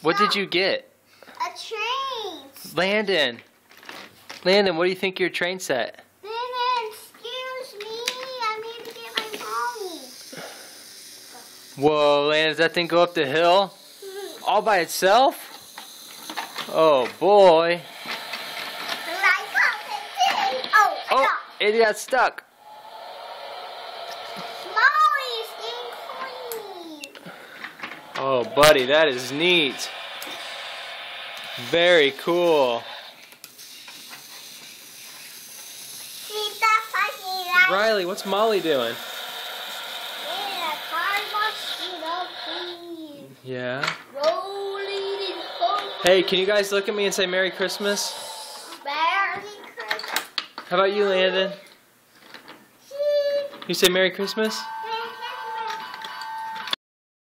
What did you get? A train. Landon, what do you think of your train set? Excuse me. I need to get my mommy. Whoa, Landon, does that thing go up the hill? All by itself? Oh, boy. Oh, it got stuck. Molly's getting clean. Oh, buddy, that is neat. Very cool. Riley, what's Molly doing? Yeah. Hey, can you guys look at me and say Merry Christmas? Merry Christmas. How about you, Landon? You say Merry Christmas?